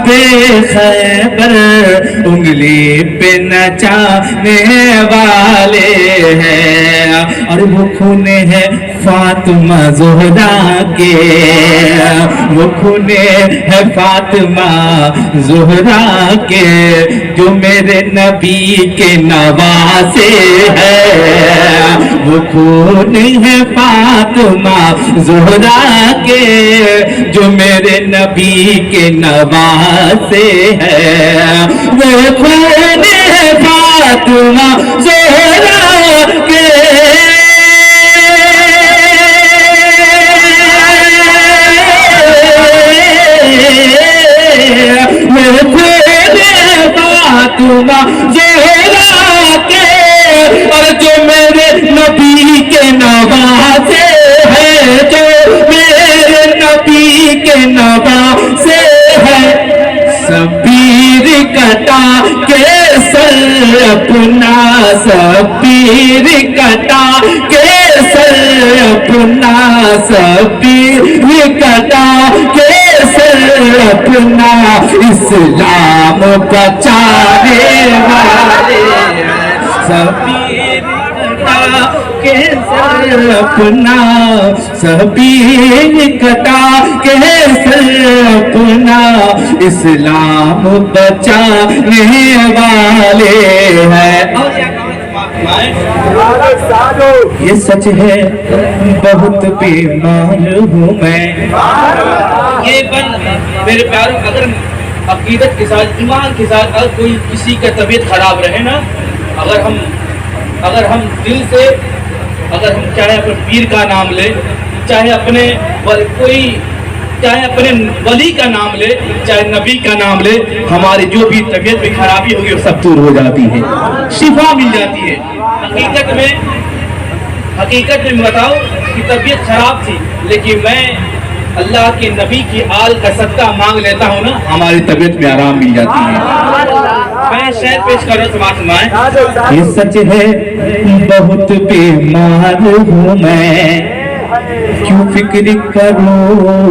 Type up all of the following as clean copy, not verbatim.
بے خیبر انگلی پہ نچانے والے ہیں، اور وہ خون ہے فاطمہ زہرا کے، وہ خون ہے فاطمہ زہرا کے، جو میرے نبی کے نواسے ہے، وہ خون ہے فاطمہ زہرا کے، جو میرے نبی کے نواسے ہے، وہ خون ہے فاطمہ زہرا کے، فاطمہ زہرا کے، اور جو میرے نبی کے نواسے ہے، جو میرے نبی کے نواسے ہے، شبیر کٹا کے سر اپنا، شبیر کٹا کے سر اپنا، شبیر کٹا کے سر اپنا، اسلام بچانے والے، شبیر کٹا کے سر اپنا، شبیر کٹا کے سر اپنا، اسلام بچانے والے ہیں۔ یہ سچ ہے بہت بیمار ہوں میں، یہ بن میرے پیاروں، اگر عقیدت کے ساتھ، ایمان کے ساتھ، اگر کوئی کسی کا طبیعت خراب رہے نا، اگر ہم دل سے، اگر ہم چاہے اپنے پیر کا نام لے، چاہے اپنے ولی کا نام لے، چاہے نبی کا نام لے، ہماری جو بھی طبیعت میں خرابی ہوگی وہ سب دور ہو جاتی ہے، شفا مل جاتی ہے۔ حقیقت میں بتاؤ کہ طبیعت خراب تھی، لیکن میں اللہ کے نبی کی آل کا صدقہ مانگ لیتا ہوں نا، ہماری طبیعت میں آرام مل جاتی ہے۔ میں شعر پیش کر رہا ہوں، سماعت فرمائیں۔ یہ سچ ہے بہت بیمار ہوں میں، کیوں فکر کروں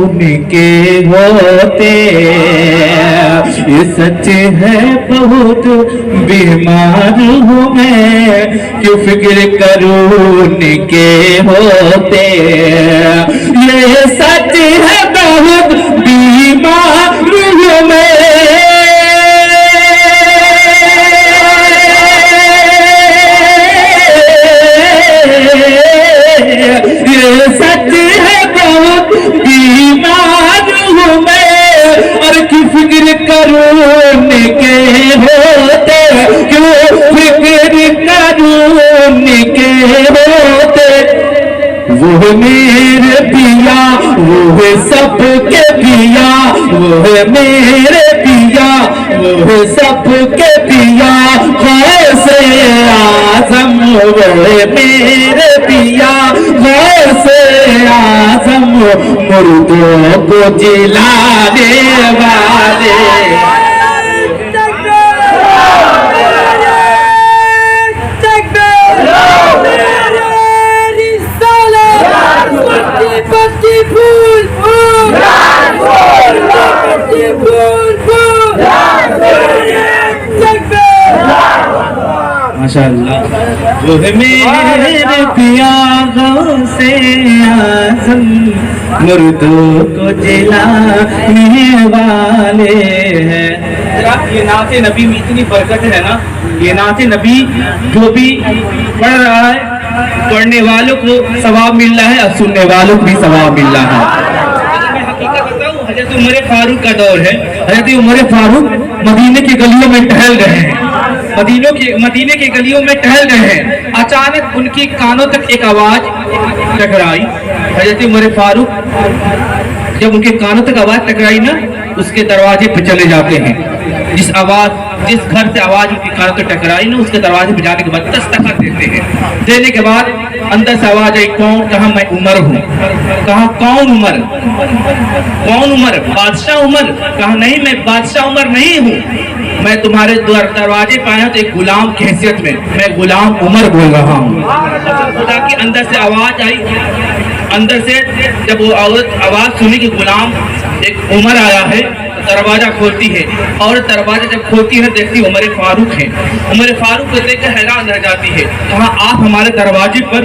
کے ہوتے، یہ سچ ہے بہت بیمار ہوں میں، کیوں فکر کروں کے ہوتے، یہ سچ ہے بہت بیمار ہوں میں، سچ ہے بہت بیمار ہوں میں، اور کی فکر کروں کے ہوتے، کیوں فکر کروں کے ہوتے، وہ میرے پیا وہ سب کے پیا، وہ میرے پیا وہ سب کے پیا، غوث اعظم وہ میرے پیا، غوث اعظم مردوں کو جلانے والے، ماشاءاللہ، وہ میرے پیا غوث اعظم مردوں کو جلانے والے ہیں۔ یہ نعت نبی میں اتنی برکت ہے نا، یہ نعت نبی جو بھی پڑھ رہا ہے، پڑھنے والوں کو ثواب مل رہا ہے اور سننے والوں کو بھی ثواب مل رہا ہے۔ میں حقیقت بتاؤں، حضرت عمر فاروق کا دور ہے، حضرت عمر فاروق مدینے کی گلیوں میں ٹہل رہے ہیں، مدینے کی گلیوں میں ٹہل رہے ہیں، اچانک ان کی کانوں تک ایک آواز ٹکرائی۔ حضرت عمر فاروق جب ان کے کانوں تک آواز ٹکرائی نا، اس کے دروازے پہ چلے جاتے ہیں، جس گھر سے آواز ان کی کانوں تک ٹکرائی نا، اس کے دروازے پہ جانے کے بعد دستخط دیتے ہیں، دینے کے بعد اندر سے آواز آئی، کون؟ کہا میں عمر ہوں۔ کہا کون عمر؟ کون عمر؟ بادشاہ عمر؟ کہا نہیں، میں بادشاہ عمر نہیں ہوں، میں تمہارے دروازے پہ آیا تو ایک غلام کی حیثیت میں غلام عمر بول رہا ہوں۔ خدا کی اندر سے آواز آئی، اندر سے جب وہ عورت آواز سنی کہ غلام ایک عمر آیا ہے، दरवाजा खोलती है और दरवाजा जब खोलती है देखती उमर फारूक है। उमर फारूक को देख कर हैरान रह जाती है, कहा आप हमारे दरवाजे पर,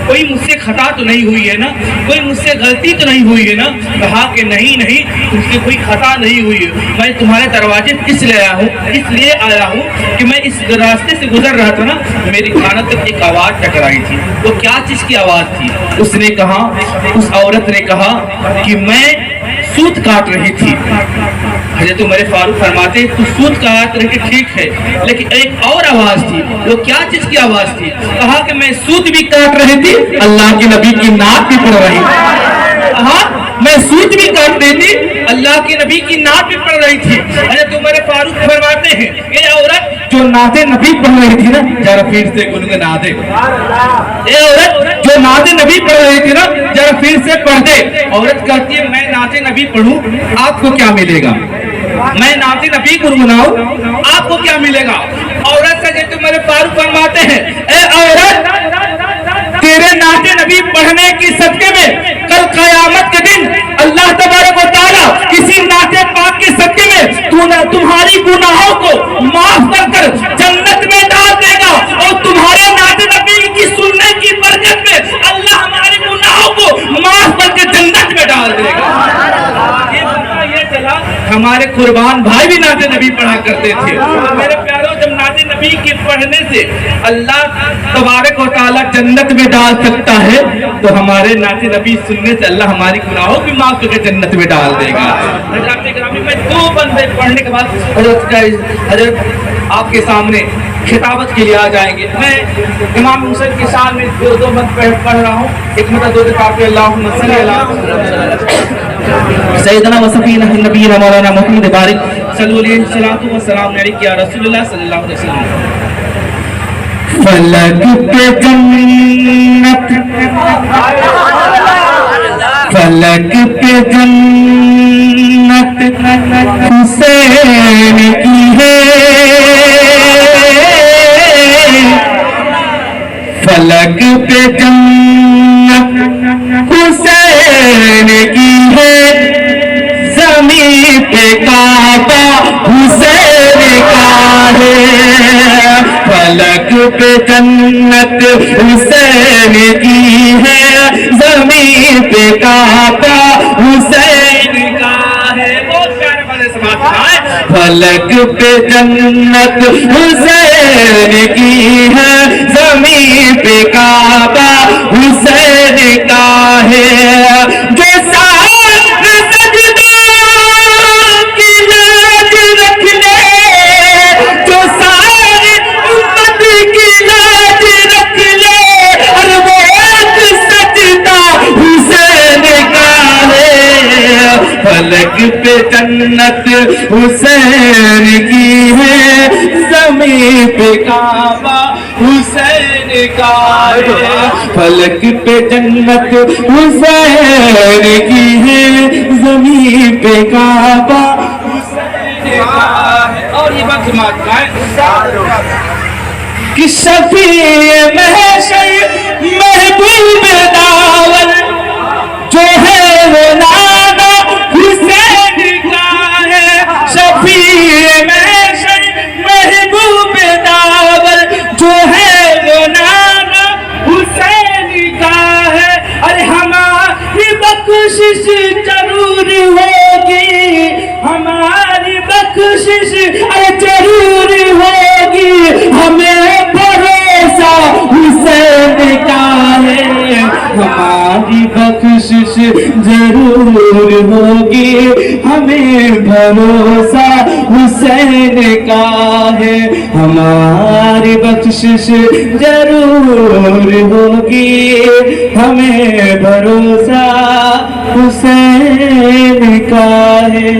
कोई मुझसे खता तो नहीं हुई है ना, कोई मुझसे गलती तो नहीं हुई है ना? कहा कि नहीं नहीं, मुझसे कोई खता नहीं हुई है, मैं तुम्हारे दरवाजे इसलिए आया हूँ कि मैं इस रास्ते से गुजर रहा था ना, मेरी कानों तक एक आवाज़ टकराई थी। वो क्या चीज़ की आवाज़ थी? उसने कहा, उस औरत ने कहा कि मैं सूत काट रही थी। हज़रत उमर फारूक फरमाते तू सूत काट रही थी ठीक है, लेकिन एक और आवाज़ थी। वो क्या चीज़ की आवाज़ थी? कहा कि मैं सूत भी काट रही थी, अल्लाह के नबी की नात भी पढ़ रही थी। कहा मैं सूत भी काट रही थी, अल्लाह के नबी की नात भी पढ़ रही थी। हज़रत उमर फारूक फरमाते हैं ये औरत जो नाते नबी पढ़ रही थी ना, जरा फिर से गुनगुना दे। ये औरत जो नाते नबी पढ़ रही थी ना, जरा फिर से पढ़ दे। औरत कहती है मैं नाते नबी पढ़ूं आपको क्या मिलेगा? मैं नाते नबी गुनगुनाऊं आपको क्या मिलेगा? औरत से जो मेरे फारूक फरमाते हैं ए औरत, तेरे नाते नबी पढ़ने की सदके में कल क़यामत के दिन अल्लाह तबारक व तआला किसी नाते पाक के सदके में तुम्हारी गुनाहों को माफ कर जन्नत में डाल देगा, और तुम्हारे नाते नबी की सुनने की बरकत में अल्लाह हमारे गुनाहों को माफ करके जन्नत में डाल देगा। ये चला हमारे कुर्बान भाई भी नाते नबी पढ़ा करते थे। मेरे प्यारों, जब नाते नबी के पढ़ने से अल्लाह तबारक व तआला जन्नत में डाल सकता है, तो हमारे नाते नबी सुनने से अल्लाह हमारी गुनाहों भी माफ करके जन्नत में डाल देगा। मैं 2 बंदे पढ़ने के बाद हजरत आपके सामने खिताबत के लिए आ जाएंगे। मैं इमाम हुसैन के शान में 2 बंद पढ़ रहा हूँ। एक मतलब 2 दफा अल्लाहुम्मा सल्ली अला सैयदना व सफीना नबीना मौलाना मुहम्मद बारिक सल्लल्लाहु अलैहि वसल्लम व सलाम अलैहि या रसूलुल्लाह सल्लल्लाहु अलैहि वसल्लम। फलक पे जन्नत, फलक पे जन्नत हुसैन की है, फलक पे जन्नत हुसैन की है, ज़मीन पे काबा हुसैन का है। फलक पे जन्नत हुसैन की है, ज़मीन पे काबा हुसैन का है। बहुत प्यारे वाले समाज है। फलक पे जन्नत हुसैन की है, ज़मीन पे काबा हुसैन का है। जो फलक पे जन्नत हुसैन की है, ज़मीन पे काबा हुसैन का है। फलक पे जन्नत हुसैन की है, ज़मीन पे काबा हुसैन का है। और ये बात समाज का है कि शफीए महशर महबूब दावल जो है वो नाना हुसैन का है। शफीए महशर महबूब दावल जो है वो नाना हुसैन का है। अरे हमारी बख्शिश जरूर होगी, हमारी बख्शिश अरे जरूर होगी, हमें भरोसा हुसैन का है। हमारी बख्शिश जरूर होगी, हमें भरोसा हुसैन का है। हमारी बख्शिश जरूर होगी, हमें भरोसा हुसैन का है।